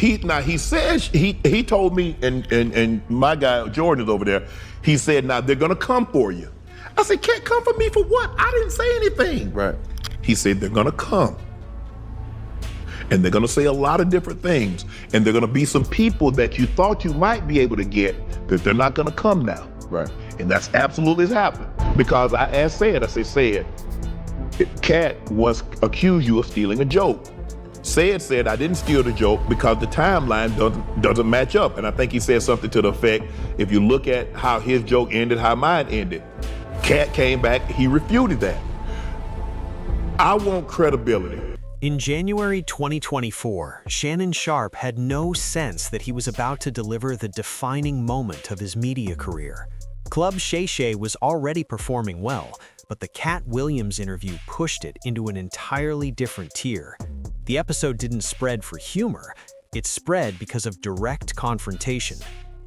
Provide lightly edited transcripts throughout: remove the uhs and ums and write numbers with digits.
He says he told me, and my guy Jordan is over there. He said, now they're gonna come for you. I said, can't come for me for what? I didn't say anything. Right. He said they're gonna come. And they're gonna say a lot of different things. And they're gonna be some people that you thought you might be able to get that they're not gonna come now. Right. And that's absolutely has happened. Because I asked Said, Katt was accused you of stealing a joke. Said, I didn't steal the joke because the timeline doesn't match up. And I think he said something to the effect, if you look at how his joke ended, how mine ended. Katt came back, he refuted that. I want credibility. In January 2024, Shannon Sharpe had no sense that he was about to deliver the defining moment of his media career. Club Shay was already performing well, but the Katt Williams interview pushed it into an entirely different tier. The episode didn't spread for humor, it spread because of direct confrontation.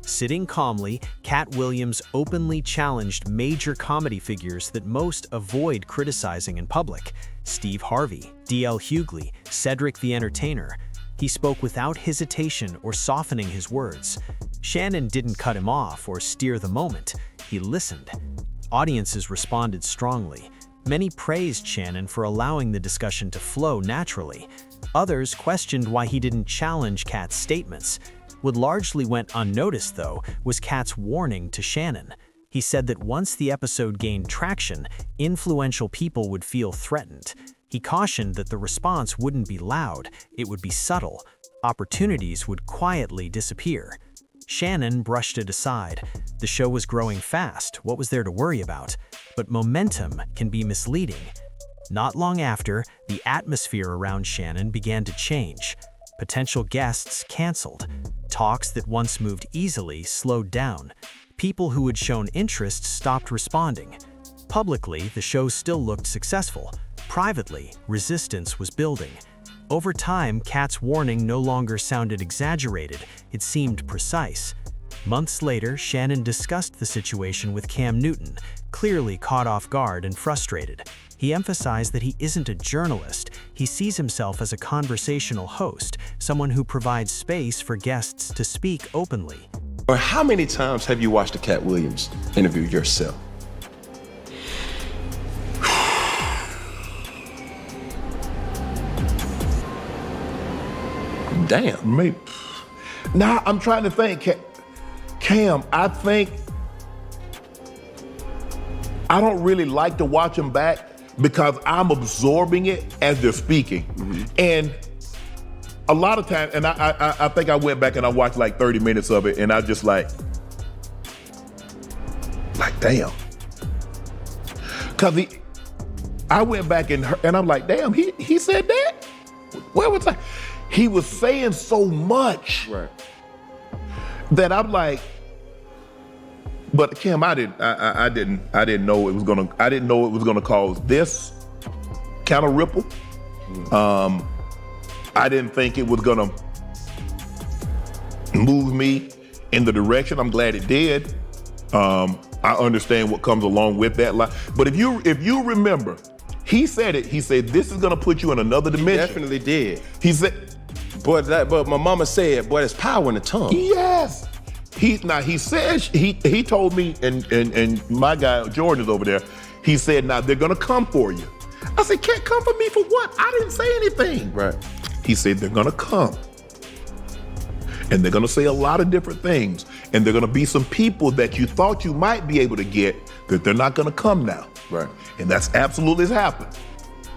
Sitting calmly, Katt Williams openly challenged major comedy figures that most avoid criticizing in public. Steve Harvey, D.L. Hughley, Cedric the Entertainer. He spoke without hesitation or softening his words. Shannon didn't cut him off or steer the moment. He listened. Audiences responded strongly. Many praised Shannon for allowing the discussion to flow naturally. Others questioned why he didn't challenge Katt's statements. What largely went unnoticed, though, was Katt's warning to Shannon. He said that once the episode gained traction, influential people would feel threatened. He cautioned that the response wouldn't be loud, it would be subtle. Opportunities would quietly disappear. Shannon brushed it aside. The show was growing fast, what was there to worry about? But momentum can be misleading. Not long after, the atmosphere around Shannon began to change. Potential guests canceled. Talks that once moved easily slowed down. People who had shown interest stopped responding. Publicly, the show still looked successful. Privately, resistance was building. Over time, Katt's warning no longer sounded exaggerated, it seemed precise. Months later, Shannon discussed the situation with Cam Newton, clearly caught off guard and frustrated. He emphasized that he isn't a journalist, he sees himself as a conversational host, someone who provides space for guests to speak openly. Or how many times have you watched the Katt Williams interview yourself? Damn, maybe. Now I'm trying to think, Cam, I think I don't really like to watch them back because I'm absorbing it as they're speaking. Mm-hmm. And a lot of times, and I think I went back and I watched like 30 minutes of it and I just like damn. Cause I went back and I'm like, damn, he said that? Where was I? He was saying so much, right, that I'm like, but Kim, I didn't know it was gonna cause this kind of ripple. I didn't think it was gonna move me in the direction. I'm glad it did. I understand what comes along with that. But if you remember, he said it. He said this is gonna put you in another dimension. He definitely did. He said, but my mama said, boy, there's power in the tongue. Yes. He says he told me, and my guy Jordan is over there. He said, now they're gonna come for you. I said, can't come for me for what? I didn't say anything. Right. He said they're gonna come. And they're gonna say a lot of different things. And they're gonna be some people that you thought you might be able to get that they're not gonna come now. Right. And that's absolutely has happened.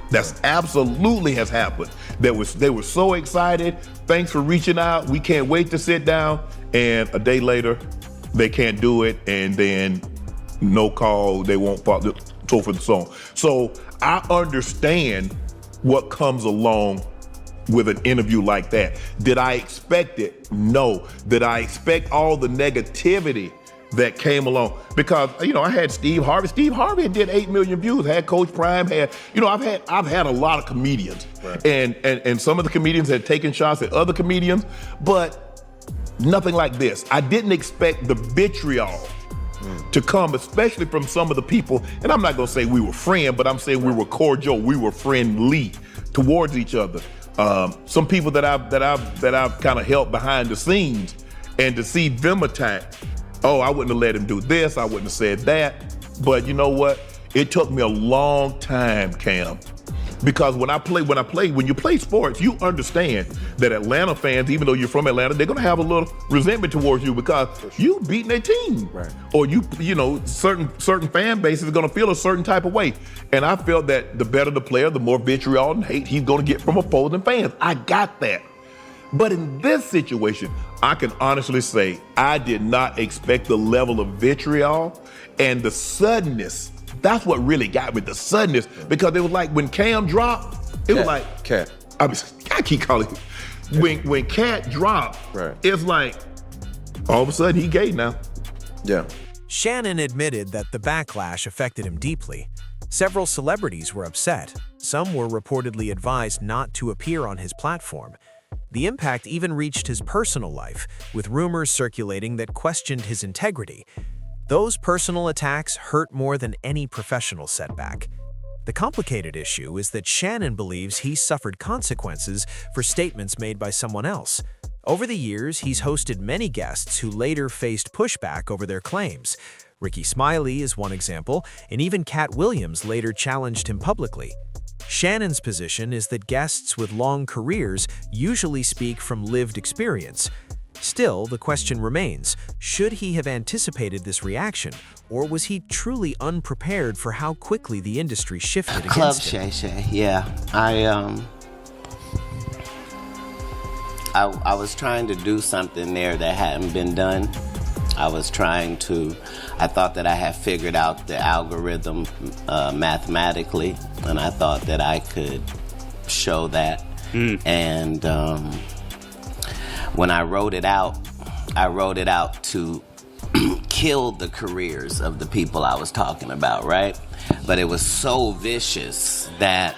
That's absolutely has happened. They were so excited. Thanks for reaching out. We can't wait to sit down. And a day later, they can't do it. And then no call, they won't follow, so forth and so on. So I understand what comes along with an interview like that. Did I expect it? No. Did I expect all the negativity that came along? Because, I had Steve Harvey. Steve Harvey did 8 million views, had Coach Prime, I've had a lot of comedians. Right. And some of the comedians had taken shots at other comedians, but nothing like this. I didn't expect the vitriol to come, especially from some of the people, and I'm not gonna say we were friends, but I'm saying we were cordial, we were friendly towards each other. some people that I've kind of helped behind the scenes, and to see them attack, oh, I wouldn't have let him do this, I wouldn't have said that. But you know what? It took me a long time, Cam. Because when you play sports, you understand that Atlanta fans, even though you're from Atlanta, they're gonna have a little resentment towards you because you beating their team. Right. Or certain fan bases are gonna feel a certain type of way. And I felt that the better the player, the more vitriol and hate he's gonna get from opposing fans. I got that. But in this situation, I can honestly say I did not expect the level of vitriol and the suddenness. That's what really got me, the suddenness, because it was like when Cam dropped, it was like Katt. I keep calling him. When Katt dropped, right, it's like all of a sudden he gay now. Yeah. Shannon admitted that the backlash affected him deeply. Several celebrities were upset. Some were reportedly advised not to appear on his platform. The impact even reached his personal life, with rumors circulating that questioned his integrity. Those personal attacks hurt more than any professional setback. The complicated issue is that Shannon believes he suffered consequences for statements made by someone else. Over the years, he's hosted many guests who later faced pushback over their claims. Ricky Smiley is one example, and even Katt Williams later challenged him publicly. Shannon's position is that guests with long careers usually speak from lived experience. Still, the question remains, should he have anticipated this reaction, or was he truly unprepared for how quickly the industry shifted against him? Shay, yeah. I was trying to do something there that hadn't been done. I thought that I had figured out the algorithm mathematically, and I thought that I could show that. And when I wrote it out to kill the careers of the people I was talking about, right? But it was so vicious that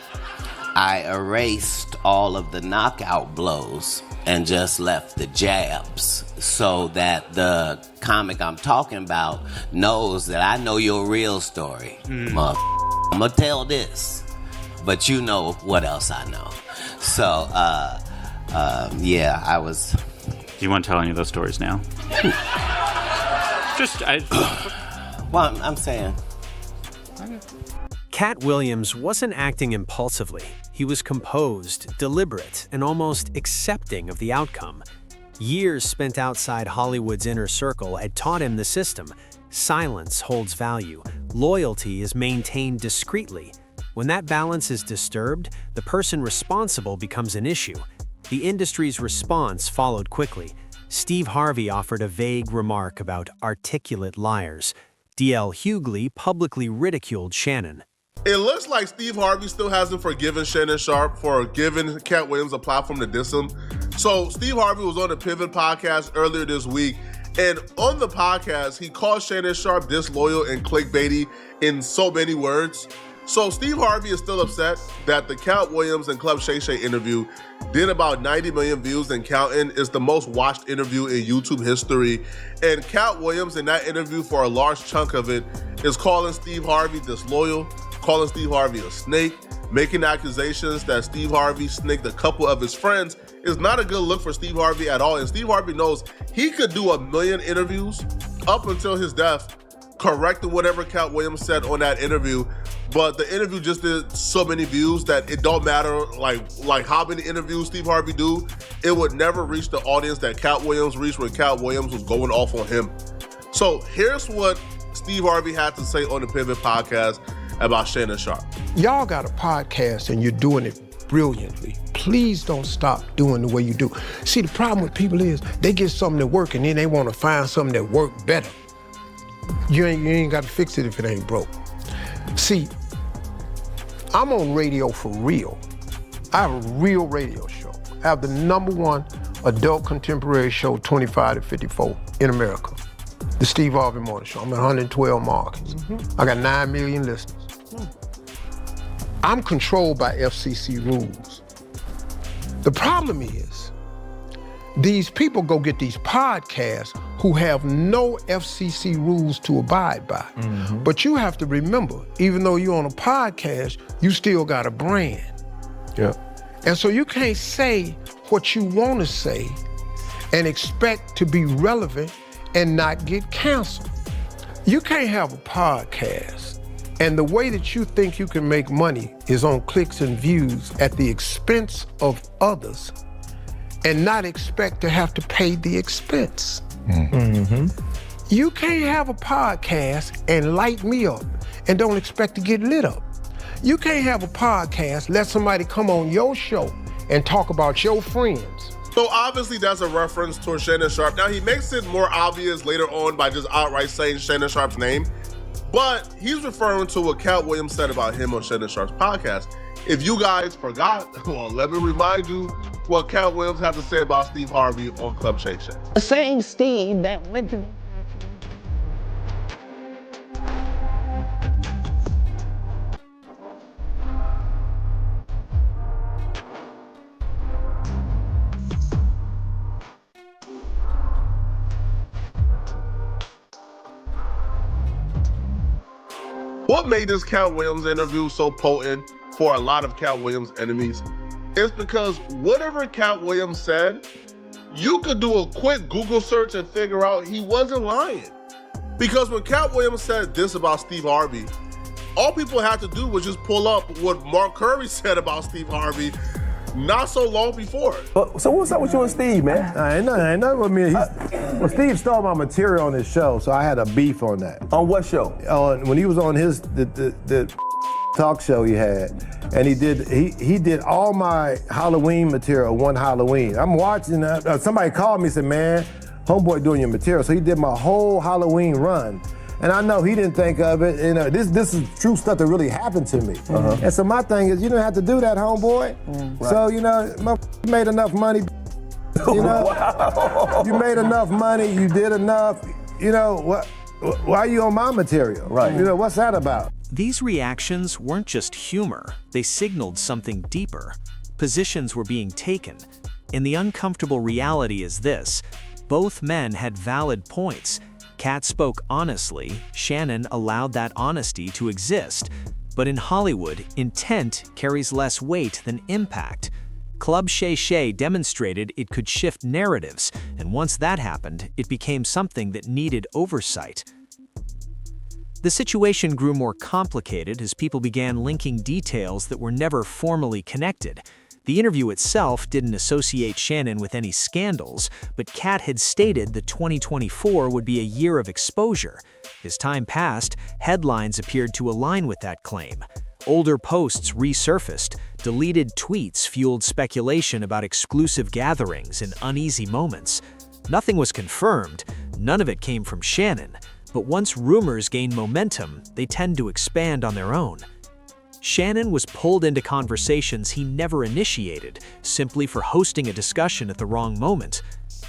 I erased all of the knockout blows and just left the jabs so that the comic I'm talking about knows that I know your real story. I'm gonna tell this, but you know what else I know. So, yeah, I was... Do you want to tell any of those stories now? Well, I'm saying... Katt Williams wasn't acting impulsively. He was composed, deliberate, and almost accepting of the outcome. Years spent outside Hollywood's inner circle had taught him the system. Silence holds value. Loyalty is maintained discreetly. When that balance is disturbed, the person responsible becomes an issue. The industry's response followed quickly. Steve Harvey offered a vague remark about articulate liars. D.L. Hughley publicly ridiculed Shannon. It looks like Steve Harvey still hasn't forgiven Shannon Sharpe for giving Katt Williams a platform to diss him. So Steve Harvey was on the Pivot podcast earlier this week, and on the podcast, he called Shannon Sharpe disloyal and clickbaity in so many words. So Steve Harvey is still upset that the Katt Williams and Club Shay Shay interview did about 90 million views and counting. It's the most watched interview in YouTube history. And Katt Williams in that interview, for a large chunk of it, is calling Steve Harvey disloyal, calling Steve Harvey a snake, making accusations that Steve Harvey snaked a couple of his friends. Is not a good look for Steve Harvey at all. And Steve Harvey knows he could do 1 million interviews up until his death, correcting whatever Katt Williams said on that interview. But the interview just did so many views that it don't matter like how many interviews Steve Harvey do, it would never reach the audience that Katt Williams reached when Katt Williams was going off on him. So here's what Steve Harvey had to say on the Pivot podcast about Shannon Sharpe. Y'all got a podcast and you're doing it brilliantly. Please don't stop doing the way you do. See, the problem with people is they get something that work and then they want to find something that work better. You ain't got to fix it if it ain't broke. See, I'm on radio for real. I have a real radio show. I have the #1 adult contemporary show, 25 to 54 in America. The Steve Harvey Morning Show. I'm at 112 markets. I got 9 million listeners. I'm controlled by FCC rules. The problem is, these people go get these podcasts who have no FCC rules to abide by. But you have to remember, even though you're on a podcast, you still got a brand. Yeah. And so you can't say what you want to say and expect to be relevant and not get canceled. You can't have a podcast and the way that you think you can make money is on clicks and views at the expense of others and not expect to have to pay the expense. You can't have a podcast and light me up and don't expect to get lit up. You can't have a podcast, let somebody come on your show and talk about your friends. So obviously that's a reference to Shannon Sharpe. Now he makes it more obvious later on by just outright saying Shannon Sharpe's name, but he's referring to what Katt Williams said about him on Shannon Sharpe's podcast. If you guys forgot, well, let me remind you what Katt Williams had to say about Steve Harvey on Club Shay Shay. The same Steve that went to What made this Katt Williams interview so potent for a lot of Katt Williams enemies is because whatever Katt Williams said, you could do a quick Google search and figure out he wasn't lying. Because when Katt Williams said this about Steve Harvey, all people had to do was just pull up what Mark Caree said about Steve Harvey not so long before. So what's up with you and Steve, man? Ain't nothing with me. Well, Steve stole my material on his show, so I had a beef on that. On what show? When he was on his the talk show he had, and he did all my Halloween material one Halloween. I'm watching. Somebody called me and said, "Man, homeboy doing your material." So he did my whole Halloween run. And I know he didn't think of it. You know, this is true stuff that really happened to me. And so my thing is, you didn't have to do that, homeboy. Right. So, you know, you made enough money. You know, Wow. You made enough money. You did enough. You know, why are you on my material? Right. You know, what's that about? These reactions weren't just humor, they signaled something deeper. Positions were being taken. And the uncomfortable reality is this: both men had valid points. Katt spoke honestly, Shannon allowed that honesty to exist. But in Hollywood, intent carries less weight than impact. Club Shay Shay demonstrated it could shift narratives, and once that happened, it became something that needed oversight. The situation grew more complicated as people began linking details that were never formally connected. The interview itself didn't associate Shannon with any scandals, but Katt had stated that 2024 would be a year of exposure. As time passed, headlines appeared to align with that claim. Older posts resurfaced, deleted tweets fueled speculation about exclusive gatherings and uneasy moments. Nothing was confirmed, none of it came from Shannon, but once rumors gain momentum, they tend to expand on their own. Shannon was pulled into conversations he never initiated, simply for hosting a discussion at the wrong moment.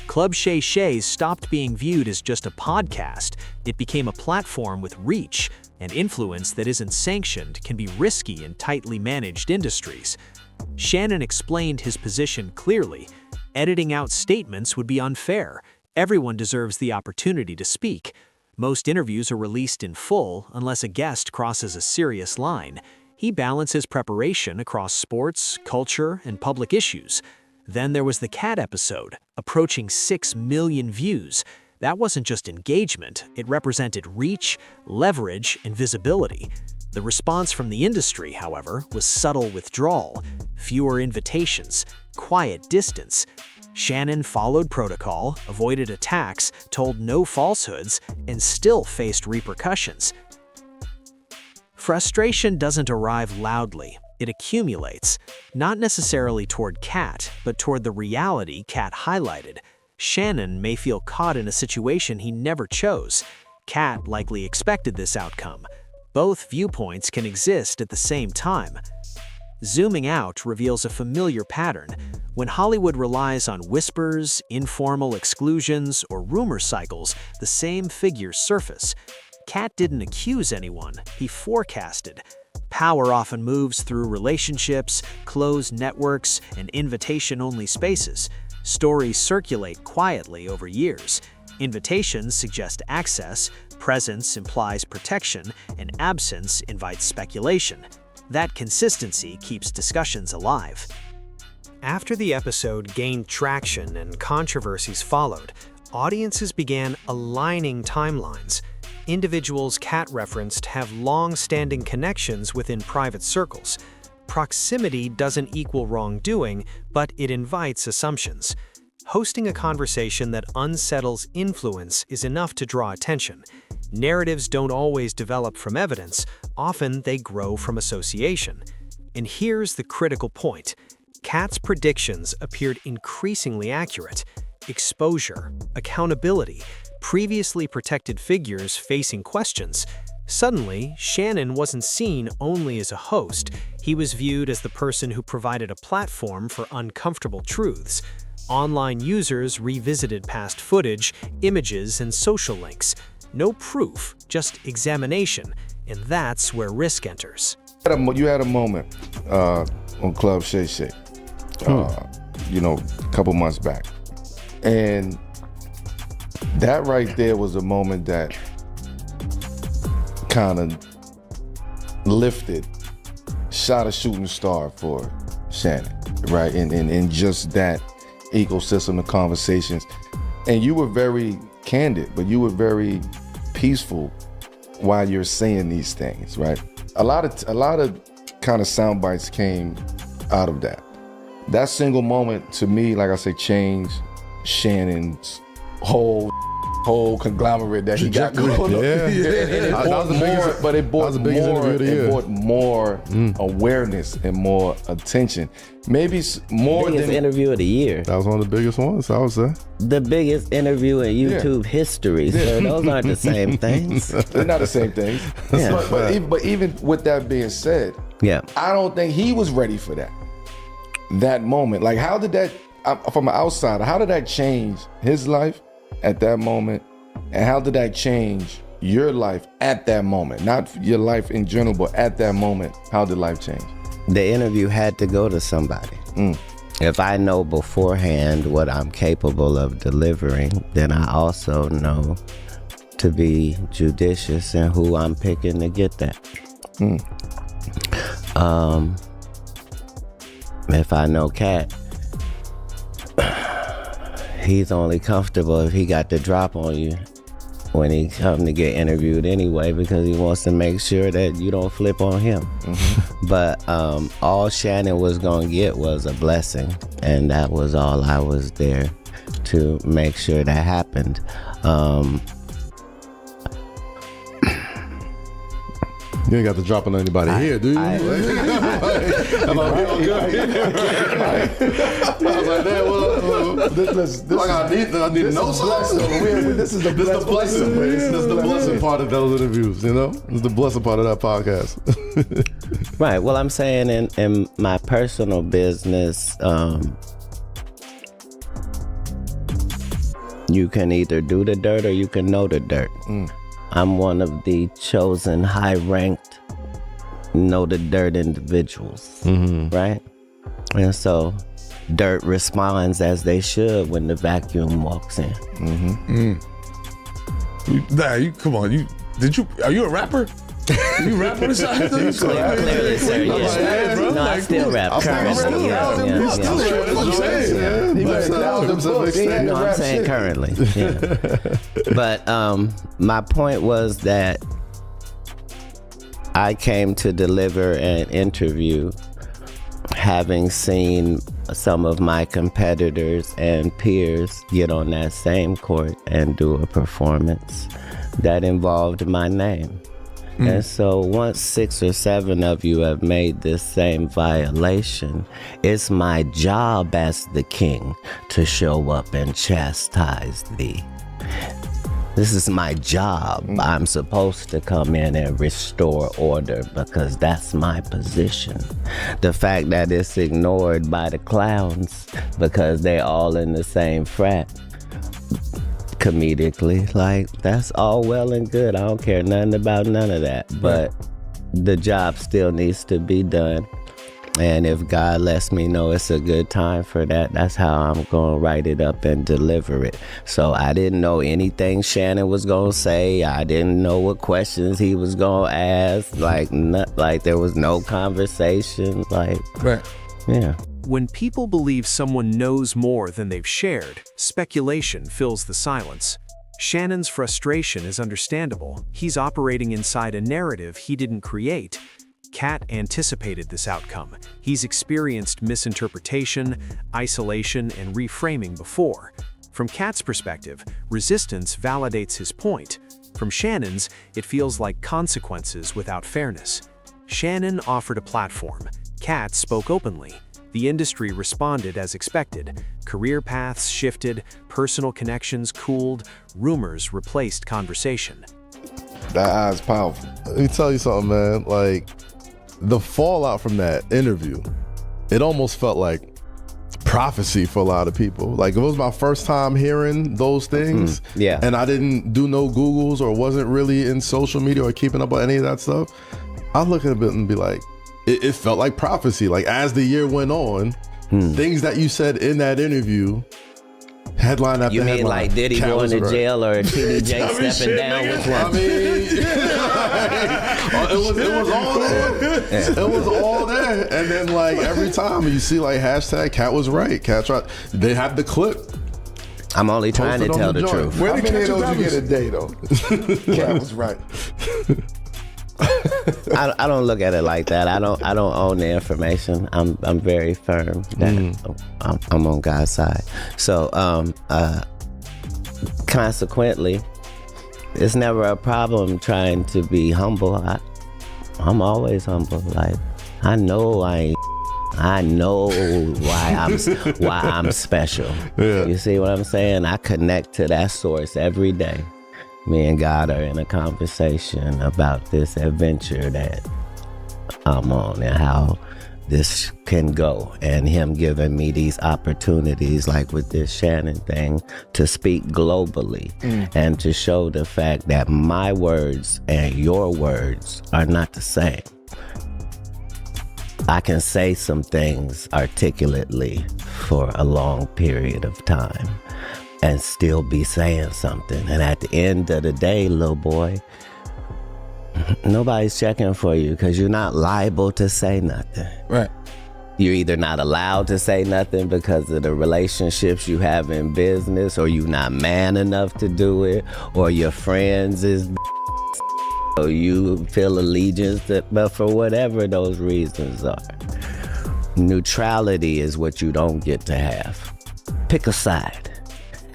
Club Shay Shay stopped being viewed as just a podcast. It became a platform with reach, and influence that isn't sanctioned can be risky in tightly managed industries. Shannon explained his position clearly. Editing out statements would be unfair. Everyone deserves the opportunity to speak. Most interviews are released in full unless a guest crosses a serious line. He balances preparation across sports, culture, and public issues. Then there was the Katt episode, approaching 6 million views. That wasn't just engagement, it represented reach, leverage, and visibility. The response from the industry, however, was subtle withdrawal, fewer invitations, quiet distance. Shannon followed protocol, avoided attacks, told no falsehoods, and still faced repercussions. Frustration doesn't arrive loudly. It accumulates, not necessarily toward Katt, but toward the reality Katt highlighted. Shannon may feel caught in a situation he never chose. Katt likely expected this outcome. Both viewpoints can exist at the same time. Zooming out reveals a familiar pattern. When Hollywood relies on whispers, informal exclusions, or rumor cycles, the same figures surface. Katt didn't accuse anyone, he forecasted. Power often moves through relationships, closed networks, and invitation-only spaces. Stories circulate quietly over years. Invitations suggest access, presence implies protection, and absence invites speculation. That consistency keeps discussions alive. After the episode gained traction and controversies followed, audiences began aligning timelines. Individuals Katt referenced have long-standing connections within private circles. Proximity doesn't equal wrongdoing, but it invites assumptions. Hosting a conversation that unsettles influence is enough to draw attention. Narratives don't always develop from evidence, often they grow from association. And here's the critical point. Katt's predictions appeared increasingly accurate. Exposure, accountability, previously protected figures facing questions. Suddenly, Shannon wasn't seen only as a host, he was viewed as the person who provided a platform for uncomfortable truths. Online users revisited past footage, images, and social links. No proof, just examination, and that's where risk enters. You had a moment on Club Shay, a couple months back. And that right there was a moment that kind of lifted, shot a shooting star for Shannon, right? And just that ecosystem of conversations. And you were very candid, but you were very peaceful while you're saying these things, right? A lot of kind of sound bites came out of that. That single moment to me, like I say, changed Shannon's whole conglomerate that he got going on. It brought more awareness and more attention. Maybe more biggest than interview of the year. That was one of the biggest ones, I would say. The biggest interview in YouTube history. So those aren't the same things. They're not the same things. Yeah. But even with that being said, I don't think he was ready for that moment. Like, how did that, from an outsider, how did that change his life at that moment? And how did that change your life at that moment? Not your life in general, but at that moment, how did life change? The interview had to go to somebody. If I know beforehand what I'm capable of delivering, then I also know to be judicious in who I'm picking to get that. If I know Katt, he's only comfortable if he got the drop on you when he come to get interviewed anyway, because he wants to make sure that you don't flip on him. But all Shannon was gonna get was a blessing, and that was all I was there to make sure that happened. You ain't got to drop on anybody here, do you? I was like, I need to know something. This is the blessing. This is the blessing part of those interviews, you know? This is the blessing part of that podcast. Right. Well, I'm saying in my personal business, you can either do the dirt or you can know the dirt. I'm one of the chosen high-ranked know the dirt individuals, right? And so dirt responds as they should when the vacuum walks in. Come on, are you a rapper? You rap on the side? Clearly, sir, yeah. No, I still rap currently. No, I'm saying currently. Yeah. But my point was that I came to deliver an interview having seen some of my competitors and peers get on that same court and do a performance that involved my name. And so once 6 or 7 of you have made this same violation, it's my job as the king to show up and chastise thee. This is my job. I'm supposed to come in and restore order because that's my position. The fact that it's ignored by the clowns because they all in the same frat, comedically, like, that's all well and good. I don't care nothing about none of that. But the job still needs to be done. And if God lets me know it's a good time for that, that's how I'm going to write it up and deliver it. So I didn't know anything Shannon was going to say. I didn't know what questions he was going to ask. Like there was no conversation. Like, yeah. When people believe someone knows more than they've shared, speculation fills the silence. Shannon's frustration is understandable. He's operating inside a narrative he didn't create. Katt anticipated this outcome. He's experienced misinterpretation, isolation, and reframing before. From Katt's perspective, resistance validates his point. From Shannon's, it feels like consequences without fairness. Shannon offered a platform. Katt spoke openly. The industry responded as expected. Career paths shifted, personal connections cooled, rumors replaced conversation. That eye's powerful. Let me tell you something, man. Like, the fallout from that interview, it almost felt like prophecy for a lot of people. Like, it was my first time hearing those things. Yeah. And I didn't do no Googles or wasn't really in social media or keeping up on any of that stuff. I look at it and be like, it felt like prophecy. Like, as the year went on, things that you said in that interview, headline after headline. You mean like Diddy going to jail or TD Jakes stepping down? Which one? I mean, it was all there. It was all there. And then, like, every time you see like hashtag Katt was right, Katt tried. They have the clip. I'm only trying to tell the truth. Where many of those you get a day though? Katt was right. I don't look at it like that. I don't own the information. I'm very firm that I'm on God's side. So consequently, it's never a problem trying to be humble. I'm always humble. Like, I know why I'm special. Yeah. You see what I'm saying? I connect to that source every day. Me and God are in a conversation about this adventure that I'm on and how this can go, and him giving me these opportunities, like with this Shannon thing, to speak globally and to show the fact that my words and your words are not the same. I can say some things articulately for a long period of time and still be saying something. And at the end of the day, little boy, nobody's checking for you because you're not liable to say nothing. Right. You're either not allowed to say nothing because of the relationships you have in business, or you're not man enough to do it, or your friends is so you feel allegiance to, but for whatever those reasons are, neutrality is what you don't get to have. Pick a side.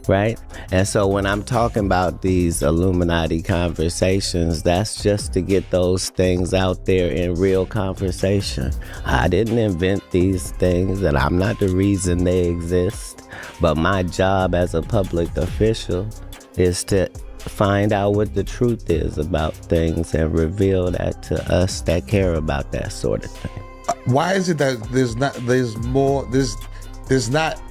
Right? And so when I'm talking about these Illuminati conversations, that's just to get those things out there in real conversation. I didn't invent these things, and I'm not the reason they exist. But my job as a public official is to find out what the truth is about things and reveal that to us that care about that sort of thing. Why is it that there's not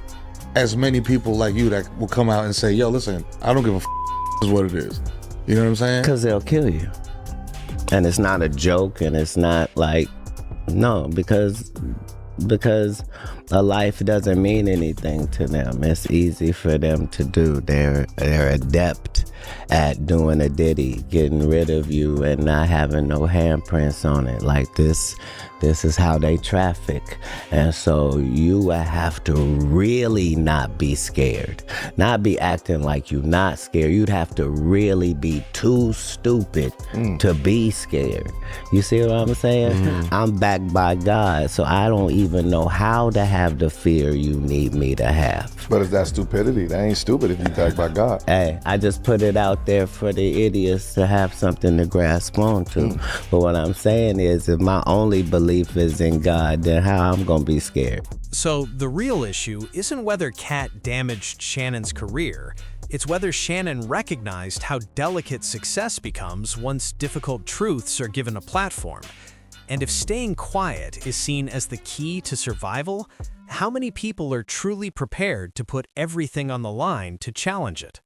as many people like you that will come out and say, yo, listen, I don't give a is what it is. You know what I'm saying? Because they'll kill you. And it's not a joke, and it's not like, no, because a life doesn't mean anything to them. It's easy for them to do. They're adept at doing a ditty, getting rid of you and not having no handprints on it. Like this is how they traffic. And so you will have to really not be scared, not be acting like you're not scared. You'd have to really be too stupid to be scared. You see what I'm saying? I'm backed by God, so I don't even know how to have the fear you need me to have. But it's that stupidity. That ain't stupid if you backed by God. Hey, I just put it out there for the idiots to have something to grasp onto. But what I'm saying is, if my only belief is in God, then how I'm gonna be scared? So the real issue isn't whether Katt damaged Shannon's career, it's whether Shannon recognized how delicate success becomes once difficult truths are given a platform. And if staying quiet is seen as the key to survival, how many people are truly prepared to put everything on the line to challenge it?